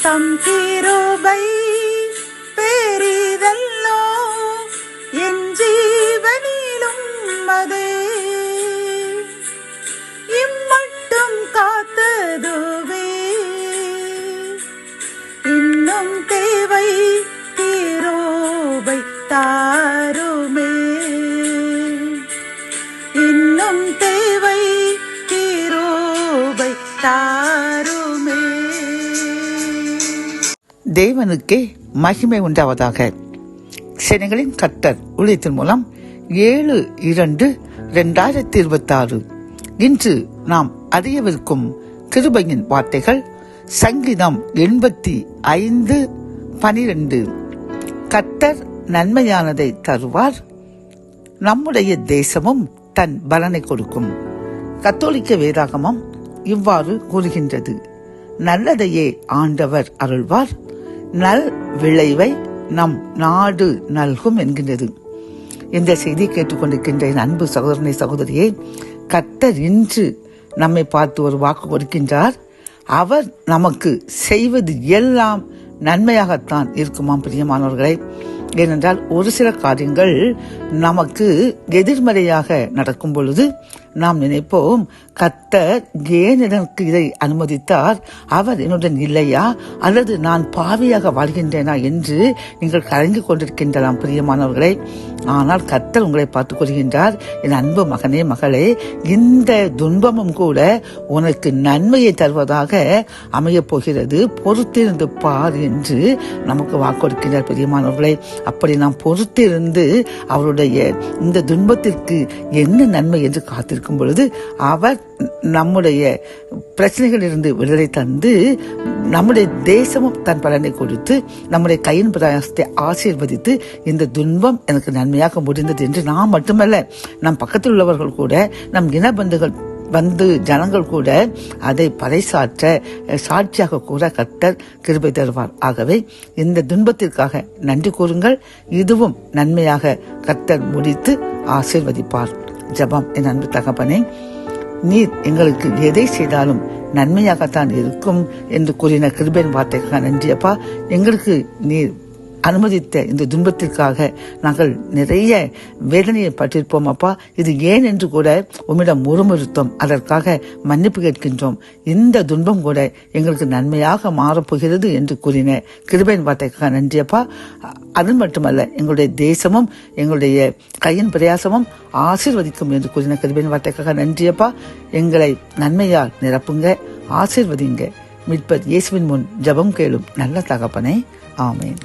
தம் கிருபை பெரிதல்லோ என் ஜீவனிலும் அதே இம்மட்டும் காத்ததுவே இன்னும் தேவை கிருபை தாருமே இன்னும் தேவை கிருபை தாருமே. தேவனுக்கே மகிமை உண்டாவதாக. சேனைகளின் கர்த்தர் ஊழியத்தின் மூலம் 7/2/2026 இன்று நாம் அறியவிருக்கும் கிருபையின் வார்த்தைகள் சங்கீதம் 85:12. கர்த்தர் நன்மையானதை தருவார், நம்முடைய தேசமும் தன் பலனை கொடுக்கும். கத்தோலிக்க வேதாகமம் இவ்வாறு கூறுகின்றது: நல்லதையே ஆண்டவர் அருள்வார், நல் விளைவை நம் நாடு நல்கும் என்கின்றது. இந்த செய்தி கேட்டுக்கொண்டிருக்கின்ற என் அன்பு சகோதரனை சகோதரியே, கர்த்தர் இன்று நம்மை பார்த்து ஒரு வாக்கு கொடுக்கின்றார். அவர் நமக்கு செய்வது எல்லாம் நன்மையாகத்தான் இருக்குமாம் பிரியமானவர்களே. ஏனென்றால் ஒரு சில காரியங்கள் நமக்கு எதிர்மறையாக நடக்கும் பொழுது நாம் நினைப்போம், கர்த்தர் ஏன் எனக்கு இதை அனுமதித்தார், அவர் என்னுடன் இல்லையா, அல்லது நான் பாவியாக வாழ்கின்றேனா என்று நீங்கள் கலங்கி கொண்டிருக்கின்றலாம் பிரியமானவர்களே. ஆனால் கர்த்தர் உங்களை பார்த்துக் கொள்கின்றார். என் அன்பு மகனே மகளே, இந்த துன்பமும் கூட உனக்கு நன்மையை தருவதாக அமையப் போகிறது, பொறுத்திருந்து பார் என்று நமக்கு வாக்கொடுக்கின்றார் பிரியமானவர்களே. அப்படி நாம் பொறுத்திருந்து அவருடைய இந்த துன்பத்திற்கு என்ன நன்மை என்று காத்திருக்கும் பொழுது அவர் நம்முடைய பிரச்சனைகளிலிருந்து விடுதலை தந்து நம்முடைய தேசமும் தன் பலனை கொடுத்து நம்முடைய கையின் பிரயாசத்தை ஆசீர்வதித்து இந்த துன்பம் எனக்கு நன்மையாக முடிந்தது என்று நாம் மட்டுமல்ல, நம் பக்கத்தில் உள்ளவர்கள் கூட, நம் இனபந்துகள் ஜனங்கள் கூட அதை பறைசாற்ற சாட்சியாக கூற கர்த்தர் கிருபை தருவார். ஆகவே இந்த துன்பத்திற்காக நன்றி கூறுங்கள். இதுவும் நன்மையாக கர்த்தர் முடித்து ஆசீர்வதிப்பார். ஜெபம். என் அன்பு தகப்பனே, நீர் எங்களுக்கு எதை செய்தாலும் நன்மையாகத்தான் இருக்கும் என்று கூறின கிருபையின் வார்த்தைக்காக நன்றியப்பா. எங்களுக்கு நீர் அனுமதித்த இந்த துன்பத்திற்காக நாங்கள் நிறைய வேதனையை பட்டிருப்போம் அப்பா. இது ஏன் என்று கூட உம்மிடம் முறுமுறுத்தோம், அதற்காக மன்னிப்பு கேட்கின்றோம். இந்த துன்பம் கூட எங்களுக்கு நன்மையாக மாறப்போகிறது என்று கூறின கிருபையின் வார்த்தைக்காக நன்றியப்பா. அது மட்டுமல்ல, எங்களுடைய தேசமும் எங்களுடைய கையின் பிரயாசமும் ஆசீர்வதிக்கும் என்று கூறின கிருபையின் வார்த்தைக்காக நன்றியப்பா. எங்களை நன்மையால் நிரப்புங்க, ஆசீர்வதிங்க. மீட்பர் இயேசுவின் முன் ஜெபம் கேளும் நல்ல தகப்பனே. ஆமேன்.